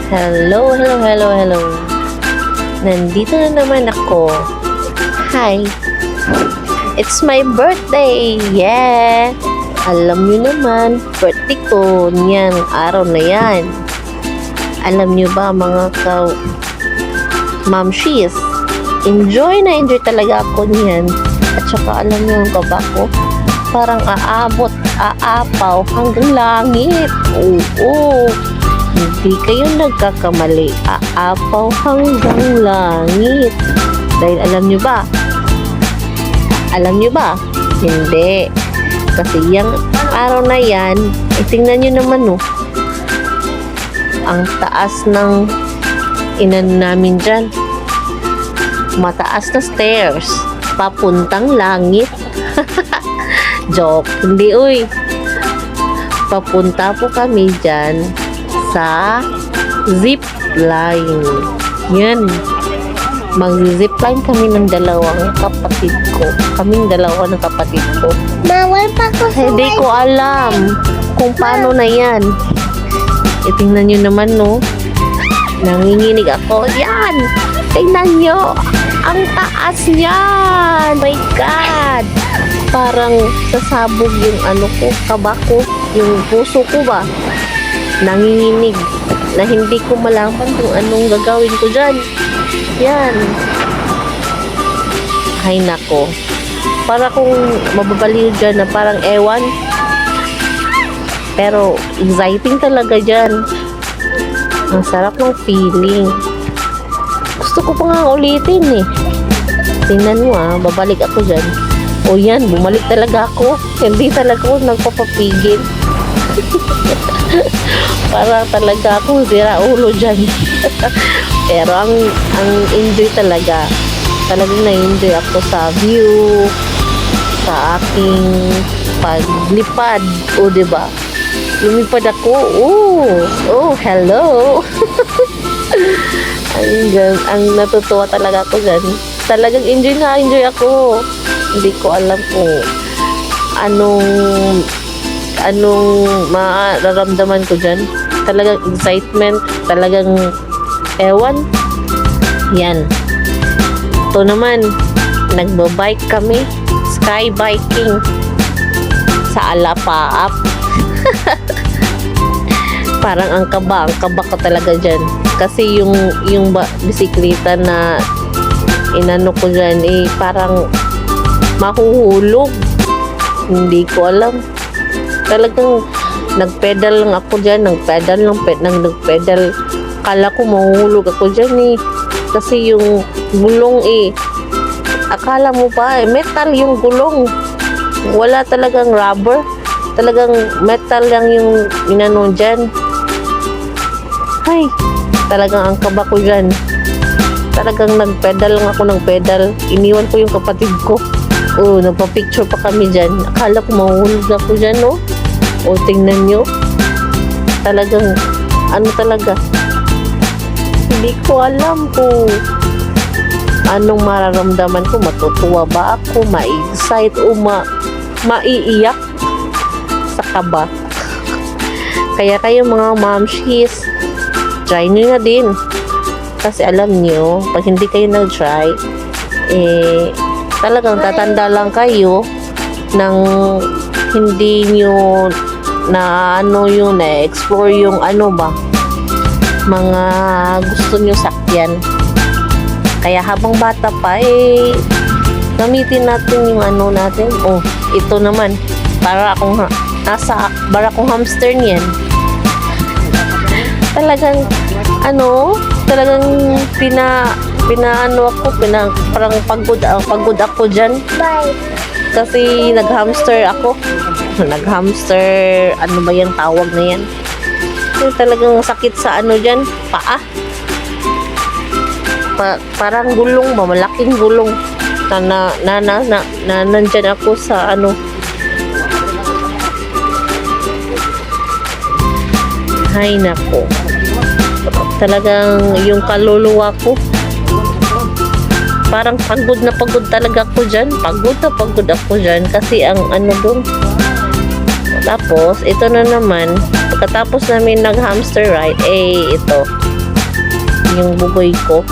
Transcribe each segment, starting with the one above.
Hello, hello, hello, hello. Nandito na naman ako. Hi. It's my birthday. Yeah. Alam niyo naman, birthday ko. Yan, araw na yan. Alam niyo ba mga mamshis? Enjoy na enjoy talaga ako niyan. At saka alam niyo ang kaba ko, parang aapaw hanggang langit. Oo. Hindi kayo nagkakamali. Aapaw hanggang langit. Dahil alam nyo ba? Alam nyo ba? Hindi. Kasi yung araw na yan, tingnan nyo naman ang taas ng inan namin dyan. Mataas na stairs. Papuntang langit. Joke. Hindi, uy. Papunta po kami dyan sa zip line. Yan. Mag-zipline kami ng dalawang kapatid ko. Kaming dalawa ng kapatid ko. Bawal pa ko sa Hindi ko alam kung paano na yan. Tingnan nyo naman, nanginginig ako. Yan! Tingnan nyo! Ang taas niyan! My God! Parang sasabog yung kaba ko. Yung puso ko ba? Nanginginig na hindi ko malaman kung anong gagawin ko dyan. Yan. Ay nako. Para kung mababaliw dyan na parang ewan. Pero exciting talaga dyan. Ang sarap ng feeling. Gusto ko pa nga ulitin eh. Tingnan mo babalik ako dyan. O yan, bumalik talaga ako. Hindi talaga ako nagpapapigil. Para talaga akong sira ulo dyan. Pero ang enjoy talaga. Talagang na-enjoy ako sa view, sa aking paglipad. O, diba? Lumipad ako. Oh, hello. ang natutuwa talaga ako dyan. Talagang enjoy ako. Hindi ko alam kung anong mararamdaman ko dyan. Talagang excitement, talagang ewan. Yan. Ito naman, nagbabike kami, sky biking sa Alapaap. Parang ang kaba ko talaga dyan. Kasi yung bisikleta na inano ko dyan, parang mahuhulog. Hindi ko alam. Talagang nagpedal lang ako dyan, nagpedal. Kala ko mahuhulog ako dyan kasi yung gulong akala mo pa metal yung gulong, wala talagang rubber, talagang metal lang yung inano dyan. Ay, talagang ang kaba ko dyan. Talagang nagpedal lang ako, iniwan ko yung kapatid ko. Nagpa-picture pa kami dyan. Akala ko mahuhulog ako dyan, O, tingnan nyo. Talagang, talaga. Hindi ko alam kung anong mararamdaman ko. Matutuwa ba ako? Ma-excite o maiiyak sa kaba? Kaya kayo mga mamshis, try nyo na din. Kasi alam nyo, pag hindi kayo nag-try, talagang tatanda lang kayo ng hindi nyo na-explore yung mga gusto nyo sakyan. Kaya habang bata pa, gamitin natin yung natin. Ito naman, para akong hamster niyan. Talagang, talagang parang pagod ako dyan. Bye. Kasi nag-hamster ako. Nag-hamster, ano ba yung tawag na yan? Talagang sakit sa dyan, paa. Parang gulong ba, malaking gulong. Nandyan ako sa Ay nako. Talagang yung kaluluwa ko, parang pagod na pagod talaga ako dyan. Pagod ako dyan kasi ang doon. Tapos, ito na naman, pagkatapos namin nag-hamster ride, ito, yung buboy ko.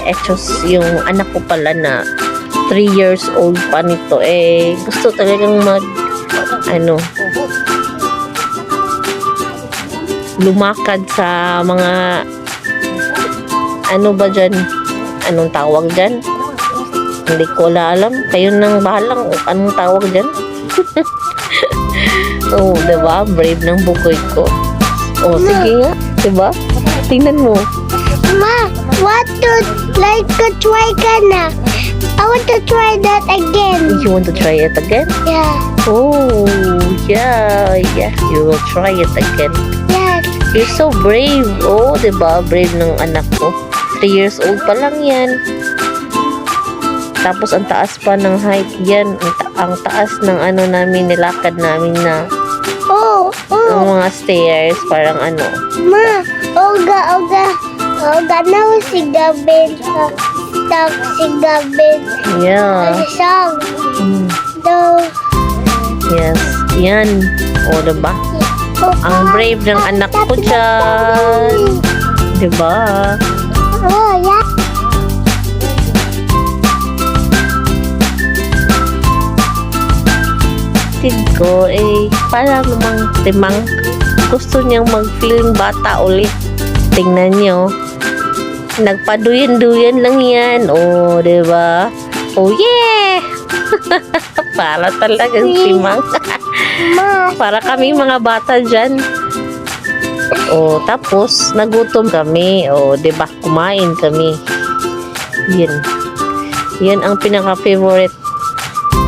Etos yung anak ko pala na 3 years old pa nito. Gusto talagang lumakad sa mga ba dyan? Anong tawag dyan? Hindi ko alam. Kayo nang bahalang anong tawag dyan. Diba? Brave ng bukoy ko. Sige nga. Diba? Tingnan mo. Ma, what to try ka na? I want to try that again. You want to try it again? Yeah. Yeah. You will try it again. Yes. You're so brave. Diba? Brave ng anak ko. 3 years old pa lang yan. Tapos ang taas pa ng height yan. Ang taas ng namin, nilakad namin na ang mga stairs. Parang Ma, Olga, now si Gabin. Stop si Gabin. Yeah. Song. No. Yes. Yan. Diba? Ang brave ng anak ko dyan. Diba? Yeah. Tid ko, para namang timang gusto niyang mag-feeling bata ulit. Tingnan niyo. Nagpaduyan-duyan lang yan. Diba? Yeah! Para talagang timang. Para kami mga bata dyan. Tapos, nagutom kami. Diba? Kumain kami. Yan ang pinaka-favorite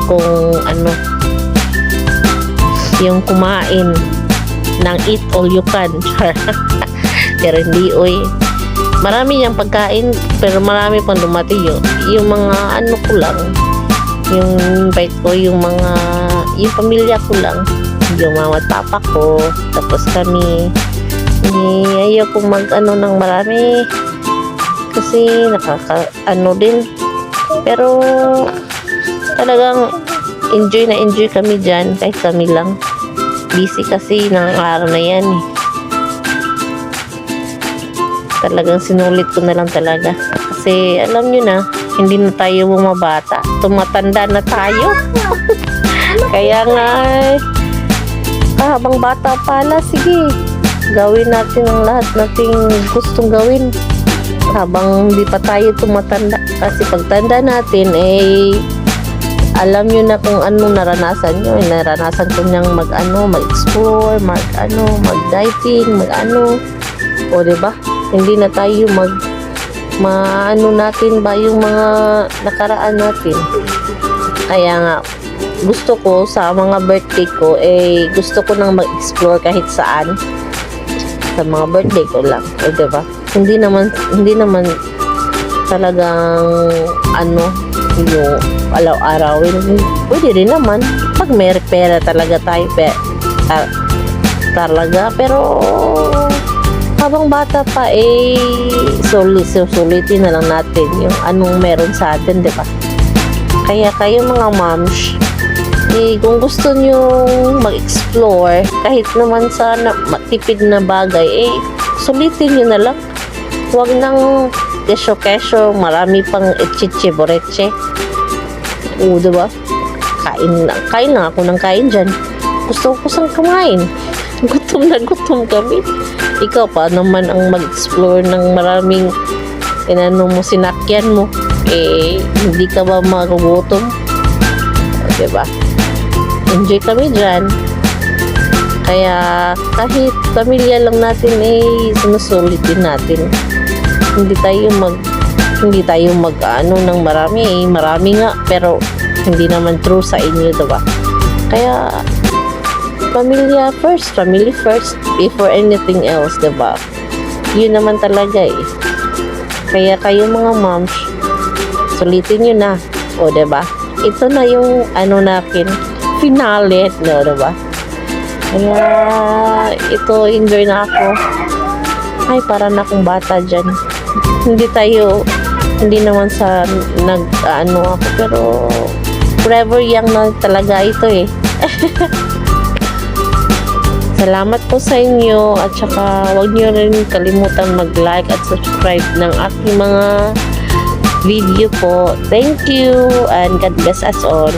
kung yung kumain ng eat all you can. Pero hindi, marami yung pagkain, pero marami pang dumating yung mga ko lang, yung bite ko, yung pamilya ko lang, yung mama at papa ko, tapos kami, ayaw kong ng marami, kasi din, pero talagang enjoy kami dyan, kahit kami lang. Busy kasi ng araw na yan Talagang sinulit ko na lang talaga. Kasi alam nyo na, hindi na tayo bumabata. Tumatanda na tayo. Kaya nga, habang bata pala, sige, gawin natin ang lahat nating gustong gawin. Habang hindi pa tayo tumatanda. Kasi pagtanda natin, alam nyo na kung anong naranasan nyo. Naranasan ko niyang mag-explore, mag-diving, diba? Hindi na tayo natin ba yung mga nakaraan natin. Kaya nga, gusto ko sa mga birthday ko, gusto ko nang mag-explore kahit saan. Sa mga birthday ko lang. Diba? Hindi naman talagang yung araw-arawin. Pwede rin naman pag may pera talaga tayo talaga, pero habang bata pa sulitin na lang natin yung anong meron sa atin, diba? Kaya kayo mga moms, kung gusto nyo mag-explore kahit naman sa matipid na bagay, sulitin nyo na lang. Huwag nang kesyo-kesyo, marami pang echiche-boreche. Diba? Kain lang ako ng kain dyan. Gusto ko sang kumain. Gutom na gutom kami. Ikaw pa naman ang mag-explore ng maraming sinakyan mo. Hindi ka ba magugutom? Diba? Enjoy kami dyan. Kaya kahit pamilya lang natin, sinusulit din natin. Hindi tayo ng marami nga, pero hindi naman true sa inyo, diba? Kaya family first before anything else, diba? Yun naman talaga Kaya kayo mga moms, sulitin nyo na, diba? Ito na yung natin, finale, diba? Kaya ito, enjoy na ako. Para na akong bata dyan. Hindi naman sa ako, pero forever young na talaga ito Salamat po sa inyo at saka huwag niyo rin kalimutan mag-like at subscribe ng aking mga video po. Thank you and God bless us all.